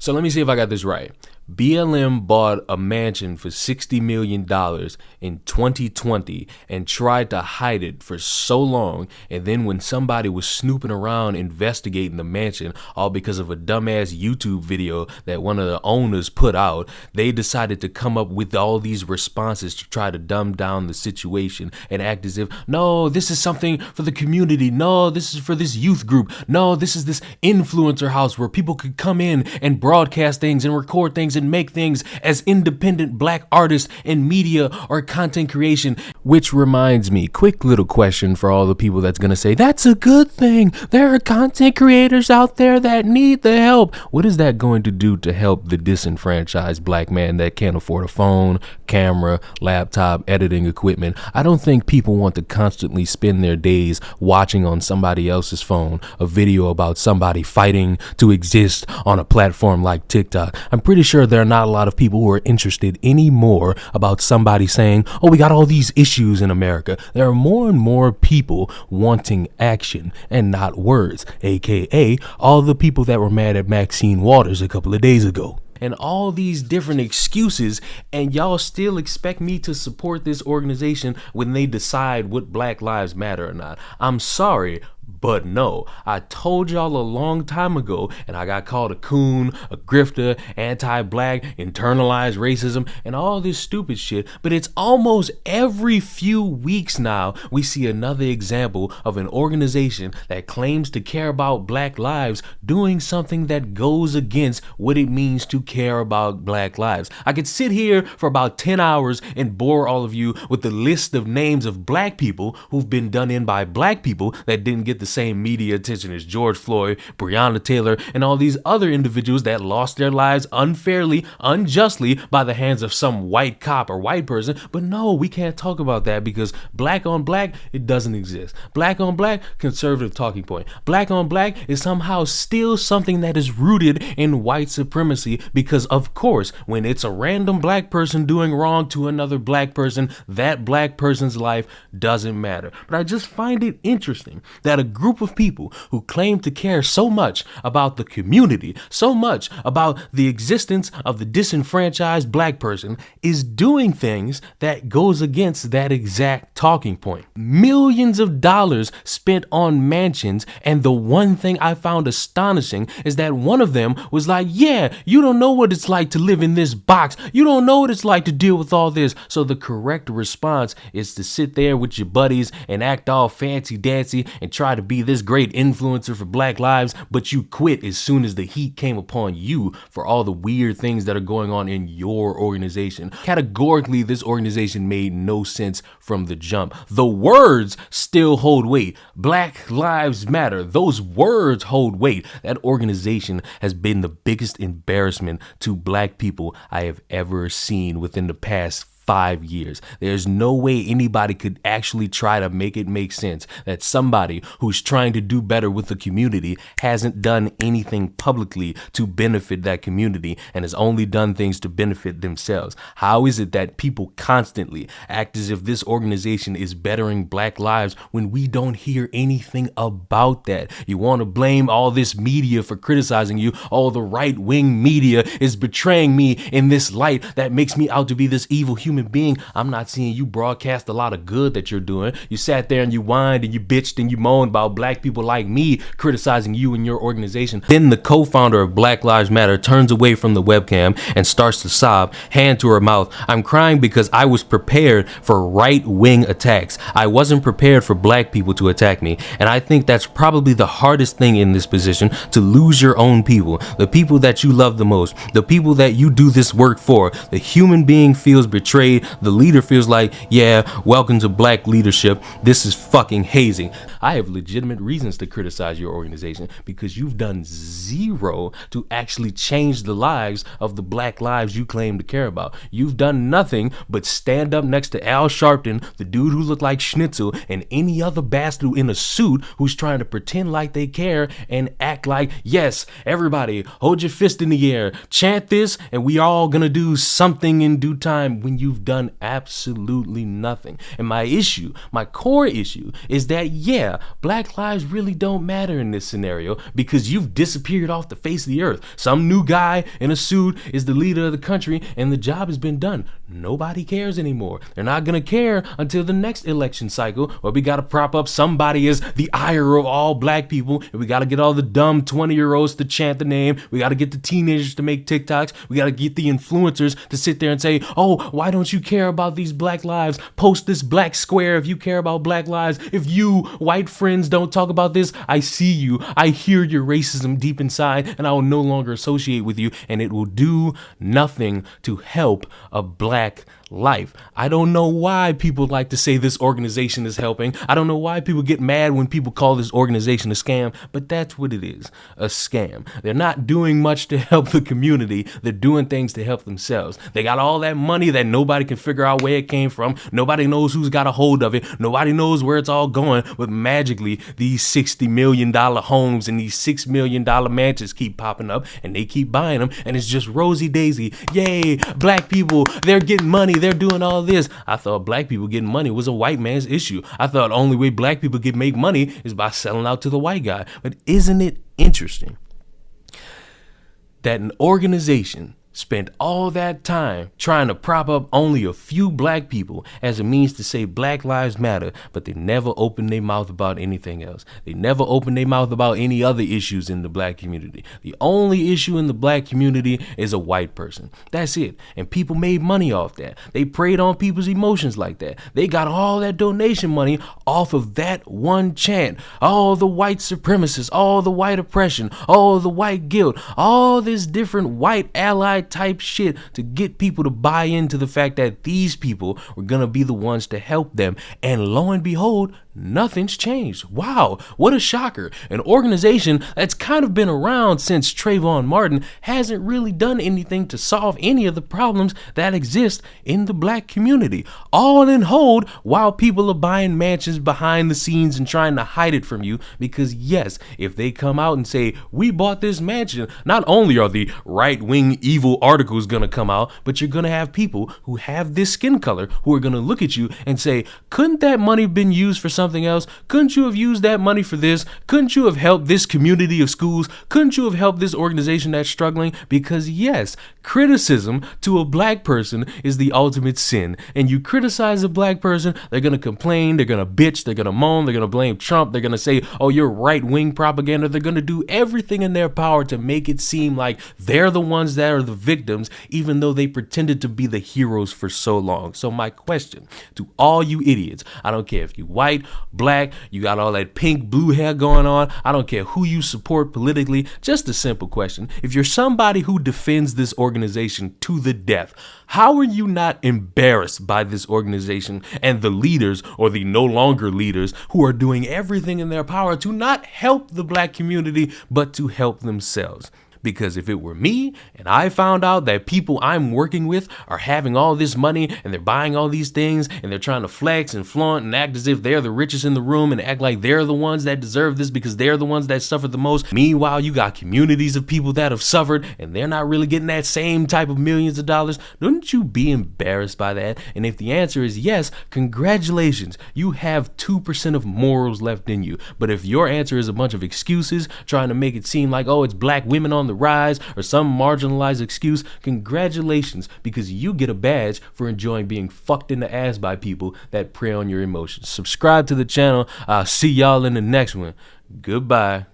So let me see if I got this right. BLM bought a mansion for $60 million in 2020 and tried to hide it for so long. And then when somebody was snooping around investigating the mansion, all because of a dumbass YouTube video that one of the owners put out, they decided to come up with all these responses to try to dumb down the situation and act as if, no, this is something for the community. No, this is for this youth group. No, this is this influencer house where people could come in and broadcast things and record things and make things as independent black artists in media or content creation. Which reminds me, quick little question for all the people that's gonna say, that's a good thing. There are content creators out there that need the help. What is that going to do to help the disenfranchised black man that can't afford a phone, camera, laptop, editing equipment? I don't think people want to constantly spend their days watching on somebody else's phone a video about somebody fighting to exist on a platform like TikTok. I'm pretty sure there are not a lot of people who are interested anymore about somebody saying, oh, we got all these issues in America. There are more and more people wanting action and not words, aka all the people that were mad at Maxine Waters a couple of days ago. And all these different excuses, and y'all still expect me to support this organization when they decide what Black Lives Matter or not. I'm sorry, but no. I told y'all a long time ago, and I got called a coon, a grifter, anti-black, internalized racism, and all this stupid shit, but it's almost every few weeks now we see another example of an organization that claims to care about black lives doing something that goes against what it means to care about black lives. I could sit here for about 10 hours and bore all of you with the list of names of black people who've been done in by black people that didn't get the same media attention as George Floyd, Breonna Taylor, and all these other individuals that lost their lives unfairly, unjustly by the hands of some white cop or white person. But no, we can't talk about that because black on black, it doesn't exist. Black on black, conservative talking point. Black on black is somehow still something that is rooted in white supremacy because, of course, when it's a random black person doing wrong to another black person, that black person's life doesn't matter. But I just find it interesting that a group of people who claim to care so much about the community, so much about the existence of the disenfranchised black person, is doing things that goes against that exact talking point. Millions of dollars spent on mansions, and the one thing I found astonishing is that one of them was like, yeah, you don't know what it's like to live in this box. You don't know what it's like to deal with all this. So the correct response is to sit there with your buddies and act all fancy dancy and try to be this great influencer for black lives, but you quit as soon as the heat came upon you for all the weird things that are going on in your organization. Categorically, this organization made no sense from the jump. The words still hold weight. Black Lives Matter. Those words hold weight. That organization has been the biggest embarrassment to black people I have ever seen within the past 5 years. There's no way anybody could actually try to make it make sense that somebody who's trying to do better with the community hasn't done anything publicly to benefit that community and has only done things to benefit themselves. How is it that people constantly act as if this organization is bettering black lives when we don't hear anything about that? You want to blame all this media for criticizing you. All the right-wing media is betraying me in this light that makes me out to be this evil human being. I'm not seeing you broadcast a lot of good that you're doing. You sat there and you whined and you bitched and you moaned about black people like me criticizing you and your organization. Then the co-founder of Black Lives Matter turns away from the webcam and starts to sob, hand to her mouth. I'm crying because I was prepared for right-wing attacks. I wasn't prepared for black people to attack me. And I think that's probably the hardest thing in this position, to lose your own people, the people that you love the most, the people that you do this work for. The human being feels betrayed. The leader feels like, yeah, welcome to black leadership. This is fucking hazing. I have legitimate reasons to criticize your organization because you've done zero to actually change the lives of the black lives you claim to care about. You've done nothing but stand up next to Al Sharpton, the dude who looked like Schnitzel, and any other bastard in a suit who's trying to pretend like they care and act like, yes, everybody, hold your fist in the air, chant this, and we all gonna do something in due time, when you you've done absolutely nothing. And my core issue is that, yeah, black lives really don't matter in this scenario because you've disappeared off the face of the earth. Some new guy in a suit is the leader of the country and the job has been done. Nobody cares anymore. They're not going to care until the next election cycle where we got to prop up somebody as the ire of all black people, and we got to get all the dumb 20-year-olds to chant the name. We got to get the teenagers to make TikToks. We got to get the influencers to sit there and say, oh, why don't you care about these black lives? Post this black square if you care about black lives. If you white friends don't talk about this, I see you. I hear your racism deep inside, and I will no longer associate with you, and it will do nothing to help a black life. I don't know why people like to say this organization is helping. I don't know why people get mad when people call this organization a scam, but that's what it is, a scam. They're not doing much to help the community. They're doing things to help themselves. They got all that money that nobody can figure out where it came from. Nobody knows who's got a hold of it. Nobody knows where it's all going, but magically these $60 million homes and these $6 million mansions keep popping up and they keep buying them, and it's just rosy daisy. Yay, black people, they're getting money. They're doing all this. I thought black people getting money was a white man's issue. I thought the only way black people could make money is by selling out to the white guy. But isn't it interesting that an organization spent all that time trying to prop up only a few black people as a means to say Black Lives Matter, but they never opened their mouth about anything else. They never opened their mouth about any other issues in the black community. The only issue in the black community is a white person. That's it. And people made money off that. They preyed on people's emotions like that. They got all that donation money off of that one chant. All the white supremacists, all the white oppression, all the white guilt, all this different white allied type shit to get people to buy into the fact that these people were gonna be the ones to help them. And lo and behold, nothing's changed. Wow, what a shocker. An organization that's kind of been around since Trayvon Martin hasn't really done anything to solve any of the problems that exist in the black community. All in hold while people are buying mansions behind the scenes and trying to hide it from you, because yes, if they come out and say, we bought this mansion, not only are the right-wing evil articles gonna come out, but you're gonna have people who have this skin color who are gonna look at you and say, couldn't that money been used for something else? Couldn't you have used that money for this? Couldn't you have helped this community of schools? Couldn't you have helped this organization that's struggling? Because yes, criticism to a black person is the ultimate sin. And you criticize a black person, they're gonna complain, they're gonna bitch, they're gonna moan, they're gonna blame Trump, they're gonna say, oh, you're right-wing propaganda. They're gonna do everything in their power to make it seem like they're the ones that are the victims, even though they pretended to be the heroes for so long. So my question to all you idiots, I don't care if you white, black, you got all that pink, blue hair going on, I don't care who you support politically, just a simple question. If you're somebody who defends this organization to the death, how are you not embarrassed by this organization and the leaders, or the no longer leaders, who are doing everything in their power to not help the black community, but to help themselves? Because if it were me and I found out that people I'm working with are having all this money and they're buying all these things and they're trying to flex and flaunt and act as if they're the richest in the room and act like they're the ones that deserve this because they're the ones that suffered the most. Meanwhile, you got communities of people that have suffered and they're not really getting that same type of millions of dollars. Wouldn't you be embarrassed by that? And if the answer is yes, congratulations. You have 2% of morals left in you. But if your answer is a bunch of excuses trying to make it seem like, oh, it's black women on the rise or some marginalized excuse, congratulations, because you get a badge for enjoying being fucked in the ass by people that prey on your emotions. Subscribe to the channel. I'll see y'all in the next one. Goodbye.